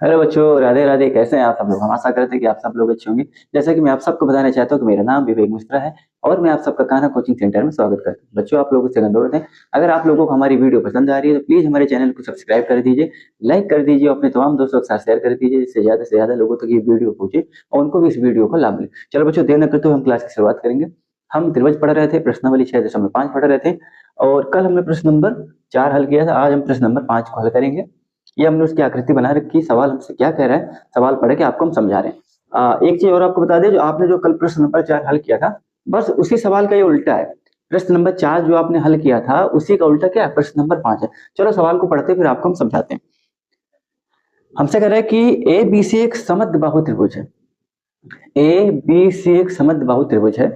Hello बच्चों, राधे राधे। कैसे हैं आप सब लोग? हम आशा करते हैं कि आप सब लोग अच्छे होंगे। जैसा कि मैं आप सबको बताना चाहता हूँ कि मेरा नाम विवेक मिश्रा है और मैं आप सबका कान्हा कोचिंग सेंटर में स्वागत करता हूँ। बच्चों, आप लोगों से अनुरोध है, अगर आप लोगों को हमारी वीडियो पसंद आ रही है तो प्लीज हमारे चैनल को सब्सक्राइब कर दीजिए, लाइक कर दीजिए, अपने तमाम दोस्तों के साथ शेयर कर दीजिए, जिससे ज्यादा से ज्यादा लोगों तक ये वीडियो पहुंचे और उनको भी इस वीडियो को लाभ मिले। चलो बच्चों, देर न करते हुए हम क्लास की शुरुआत करेंगे। हम त्रिभुज पढ़ रहे थे, प्रश्नावली 6.5 पढ़ रहे थे और कल हमने प्रश्न नंबर 4 हल किया था। आज हम प्रश्न नंबर 5 को हल करेंगे। ये हमने उसकी आकृति बना रखी, सवाल हमसे क्या कह रहा है, सवाल पढ़ के आपको हम समझा रहे हैं। एक चीज और आपको बता दें, जो आपने जो कल प्रश्न नंबर 4 हल किया था, बस उसी सवाल का ये उल्टा है। प्रश्न नंबर 4 जो आपने हल किया था उसी का उल्टा क्या है, प्रश्न नंबर 5 है। चलो सवाल को पढ़ते फिर आपको हम समझाते हैं। हमसे कह रहा है कि ए बी सी एक समद्विबाहु त्रिभुज है। ए बी सी एक समद्विबाहु त्रिभुज है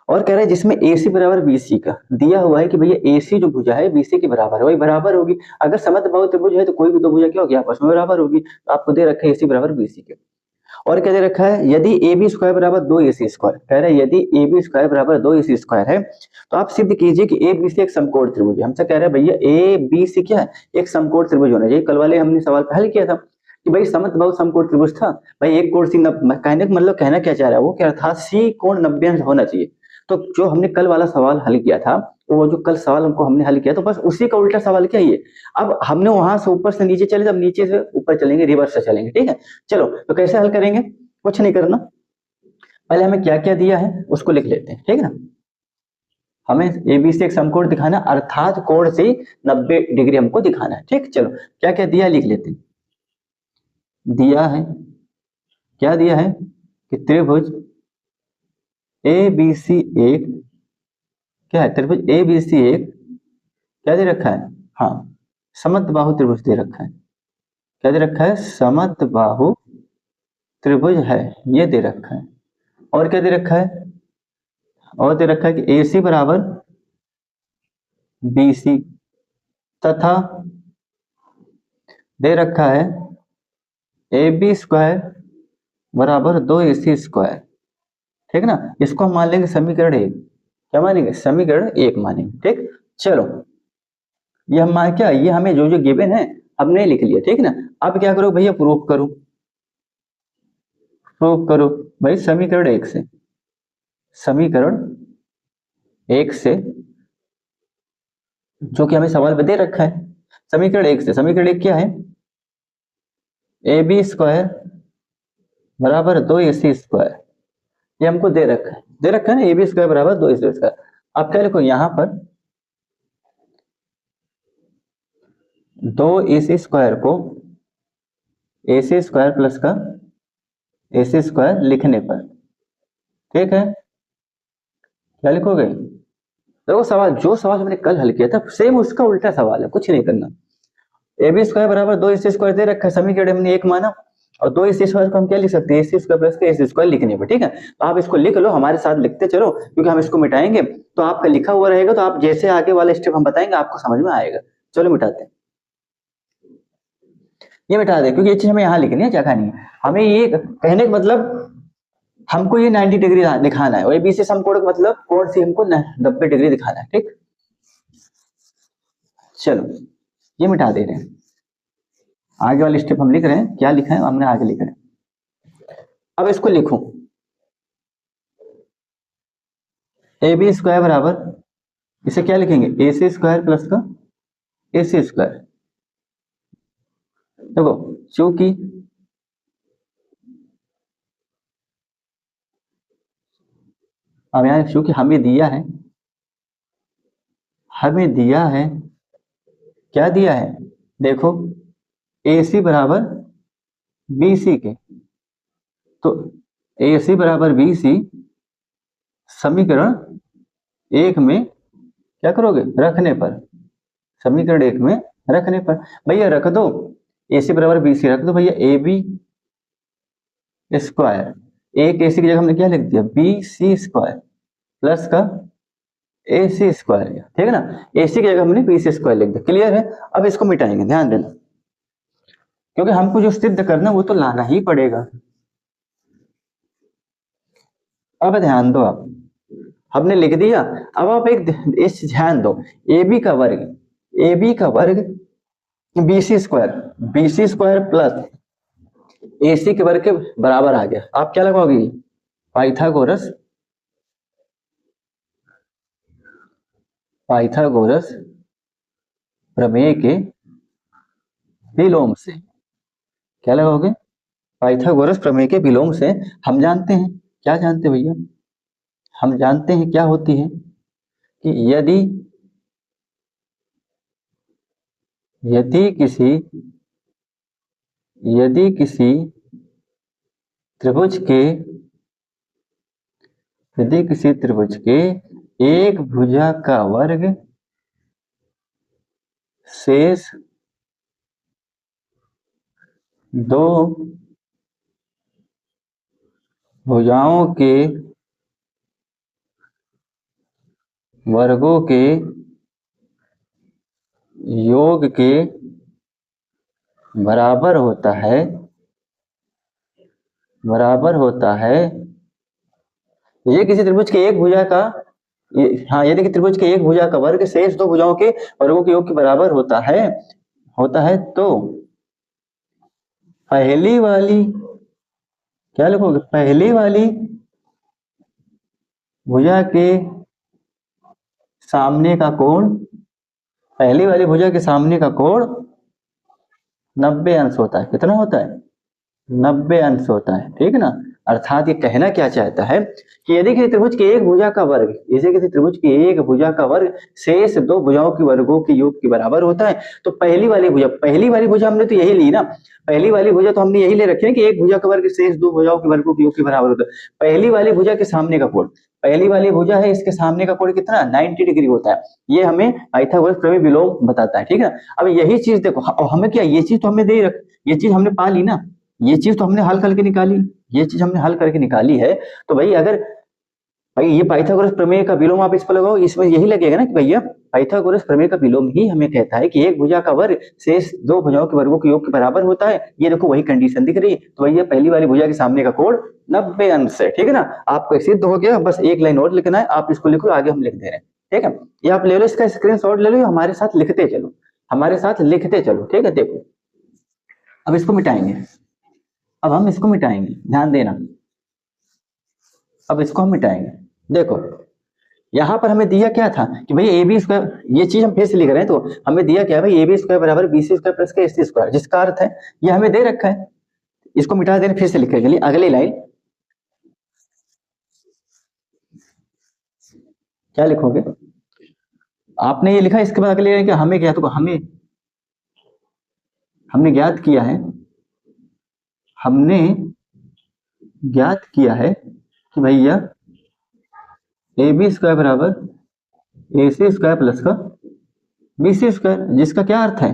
और कह रहा है जिसमें AC बराबर BC का दिया हुआ है कि भैया AC जो भुजा है BC के बराबर है, वही बराबर होगी। अगर समद्विबाहु त्रिभुज है तो कोई भी दो भुजा क्या होगी, आपस में बराबर होगी। तो आपको दे रखा है AC बराबर BC के। और क्या दे रखा है, यदि AB स्क्वायर बराबर 2AC स्क्वायर, कह रहा है यदि AB स्क्वायर बराबर 2AC स्क्वायर है तो आप सिद्ध कीजिए कि ABC एक समकोण त्रिभुज है। हमसे कह रहा है भैया ABC क्या है, एक समकोण त्रिभुज होना चाहिए। कल वाले हमने सवाल पहले किया था कि भाई समद्विबाहु समकोण त्रिभुज था, भाई एक कोण सी कहने का मतलब कहना क्या चाह रहा है, वो क्या था, C कोण 90 अंश होना चाहिए। तो जो हमने कल वाला सवाल हल किया था, वो जो कल सवाल हमको हमने हल किया तो बस उसी का उल्टा सवाल क्या ये। अब हमने वहां से ऊपर से नीचे चले, अब नीचे से ऊपर चलेंगे, रिवर्स से चलेंगे, ठीक है। चलो तो कैसे हल करेंगे, कुछ नहीं करना, पहले हमें क्या क्या दिया है उसको लिख लेते हैं, ठीक है ना। हमें ABC एक समकोण दिखाना, अर्थात कोण से 90 डिग्री हमको दिखाना है, ठीक। चलो क्या क्या दिया लिख लेते हैं। दिया है, क्या दिया है कि त्रिभुज ABC एक, क्या है, त्रिभुज ABC एक क्या दे रखा है, हाँ, समद्विबाहु त्रिभुज दे रखा है। क्या दे रखा है, समद्विबाहु त्रिभुज है, ये दे रखा है। और क्या दे रखा है, और दे रखा है कि AC बराबर BC तथा दे रखा है AB स्क्वायर बराबर 2AC स्क्वायर, ठीक ना। इसको हम मान लेंगे समीकरण 1। क्या मानेंगे, समीकरण 1 मानेंगे, ठीक। चलो ये हम क्या, ये हमें जो जो गिवन है हमने लिख लिया, ठीक ना। अब क्या करो भैया, प्रूफ करो, प्रूफ करो भाई समीकरण 1 से, समीकरण 1 से जो कि हमें सवाल में दे रखा है। समीकरण 1 से, समीकरण 1 क्या है, AB स्क्वायर बराबर 2AC स्क्वायर, ये हमको दे रखा है, दे रखा है ना, AB स्क्वायर बराबर 2AC स्क्वायर। अब क्या लिखो यहां पर, 2AC स्क्वायर को AC स्क्वायर प्लस का AC स्क्वायर लिखने पर, ठीक है। क्या लिखोगे, देखो सवाल, जो सवाल हमने कल हल किया था सेम उसका उल्टा सवाल है, कुछ नहीं करना। AB स्क्वायर बराबर 2AC स्क्वायर दे रखा है, समीकरण हमने 1 माना और 2AC स्क्वायर को हम क्या लिख सकते हैं, AC स्क्वायर प्लस का AC स्क्वायर लिखने पर, ठीक है। तो आप इसको लिख लो, हमारे साथ लिखते चलो, क्योंकि हम इसको मिटाएंगे तो आपका लिखा हुआ रहेगा, तो आप जैसे आगे वाला स्टेप हम बताएंगे आपको समझ में आएगा। चलो मिटाते हैं, ये मिटा दे, क्योंकि ये चीज हमें यहाँ लिखनी है, क्या खानी है हमें, ये कहने का मतलब हमको ये 90 डिग्री दिखाना है, ABC समकोण का मतलब कोण से हमको 90 डिग्री दिखाना है, ठीक। चलो ये मिटा दे रहे हैं, आगे वाले स्टेप हम लिख रहे हैं, क्या लिखा है हमने आगे लिख रहे हैं। अब इसको लिखो, AB स्क्वायर बराबर, इसे क्या लिखेंगे, AC स्क्वायर प्लस का AC स्क्वायर। देखो चूंकि अब यहाँ चूंकि हमें दिया है, हमें दिया है, क्या दिया है, देखो AC बराबर BC के, तो AC बराबर BC समीकरण 1 में क्या करोगे, रखने पर, समीकरण 1 में रखने पर भैया रख दो, AC बराबर BC रख दो भैया, AB स्क्वायर, एक AC की जगह हमने क्या लिख दिया, BC स्क्वायर प्लस का AC स्क्वायर, ठीक है ना। AC की जगह हमने BC स्क्वायर लिख दिया, क्लियर है। अब इसको मिटाएंगे, ध्यान देना, क्योंकि हमको जो सिद्ध करना वो तो लाना ही पड़ेगा। अब ध्यान दो, आप हमने लिख दिया, अब आप एक इस ध्यान दो, AB का वर्ग, AB का वर्ग BC square, BC square plus AC के वर्ग के बराबर आ गया। आप क्या लगाओगे? पाइथागोरस प्रमेय के विलोम से। क्या लगाओगे? पाइथागोरस प्रमेय के विलोम से। हम जानते हैं, क्या जानते हैं भैया? हम जानते हैं क्या होती है कि यदि किसी त्रिभुज के एक भुजा का वर्ग शेष दो भुजाओं के वर्गों के योग के बराबर होता है। ये किसी त्रिभुज के एक भुजा का यदि त्रिभुज के एक भुजा का वर्ग शेष दो भुजाओं के वर्गों के योग के बराबर होता है तो पहली वाली, क्या लिखोगे? पहली वाली भुजा के सामने का कोण 90 अंश होता है। कितना होता है? 90 अंश होता है, ठीक है ना। अर्थात ये कहना क्या चाहता है कि यदि किसी त्रिभुज के एक भुजा का वर्ग शेष दो भुजाओं के वर्गों के योग के बराबर होता है तो पहली वाली भुजा हमने तो यही ली ना। पहली वाली भुजा तो हमने यही ले रखी है कि एक भुजा का वर्ग शेष दो भुजाओं के वर्गों के योग के बराबर होता है। पहली वाली भुजा के सामने का कोण, पहली वाली भुजा है, इसके सामने का कोण कितना? 90 डिग्री होता है। ये हमें पाइथागोरस प्रमेय विलोम बताता है, ठीक है। अब यही चीज देखो, हमें क्या, ये चीज तो हमने दे रख, ये चीज हमने पा ली ना, ये चीज तो हमने हल करके निकाली है। तो भाई अगर ये पाइथागोरस प्रमेय का विलोम आप इस पर लगाओ, इसमें यही लगेगा ना कि भैया पाइथागोरस प्रमेय का विलोम ही हमें कहता है कि एक भुजा का वर्ग शेष दो भुजाओं के वर्गों के योग के बराबर होता है। ये देखो वही कंडीशन दिख रही है। तो भैया पहली वाली भुजा के सामने का कोण 90 अंश है, ठीक है ना। आपको सिद्ध हो गया, बस एक लाइन और लिखना है, आप इसको लिखो, आगे हम लिख दे रहे हैं, ठीक है। ये आप ले लो, इसका स्क्रीनशॉट ले लो, हमारे साथ लिखते चलो, ठीक है। देखो अब इसको मिटाएंगे, ध्यान देना। अब इसको हम मिटाएंगे। देखो यहाँ पर हमें दिया क्या था कि भाई ए बी स्क्वायर, ये चीज हम फिर से लिख रहे हैं, तो हमें दिया क्या है भाई? ए बी स्क्वायर बराबर बी सी स्क्वायर प्लस के सी स्क्वायर, जिसका अर्थ है ये हमें दे रखा है। इसको मिटा देना, फिर से लिखेंगे अगली लाइन। क्या लिखोगे? आपने ये लिखा, इसके बाद अगले लाइन क्या? हमें क्या, तो हमने ज्ञात किया है कि भैया ए बी स्क्वायर बराबर ए सी स्क्वायर प्लस का बी सी स्क्वायर, जिसका क्या अर्थ है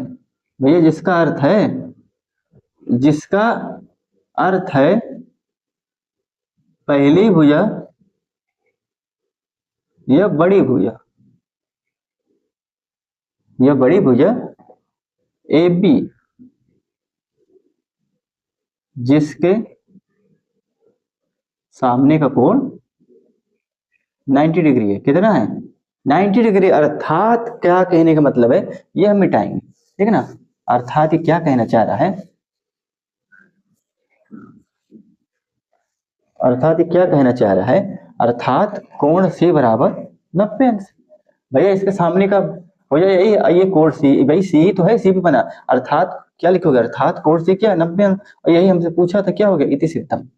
भैया? जिसका अर्थ है पहली भुजा या बड़ी भुजा ए बी जिसके सामने का कोण 90 डिग्री है। कितना है? 90 डिग्री। अर्थात क्या कहने का मतलब है, ये हम मिटाएंगे, ठीक है ना। अर्थात ये क्या कहना चाह रहा है? अर्थात कोण सी बराबर 90 अंश। भैया इसके सामने का हो जाए यही, ये कोण सी, भाई सी ही तो है, सी भी बना। अर्थात क्या लिखोगे? अर्थात कोण सी क्या? 90 अंश। और यही हमसे पूछा था, क्या हो गया? इति सिद्धम।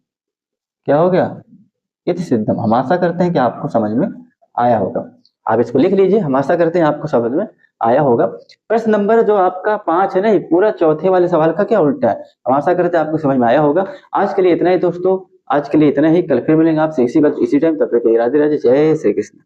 क्या हो गया? इति सिद्धम। हम आशा करते हैं कि आपको समझ में आया होगा। आप इसको लिख लीजिए, हम आशा करते हैं आपको समझ में आया होगा। प्रश्न नंबर जो आपका 5 है ना, ये पूरा चौथे वाले सवाल का क्या उल्टा है। हम आशा करते हैं आपको समझ में आया होगा। आज के लिए इतना ही दोस्तों, कल फिर मिलेंगे आपसे इसी टाइम। तब तक राधे राधे, जय श्री कृष्ण।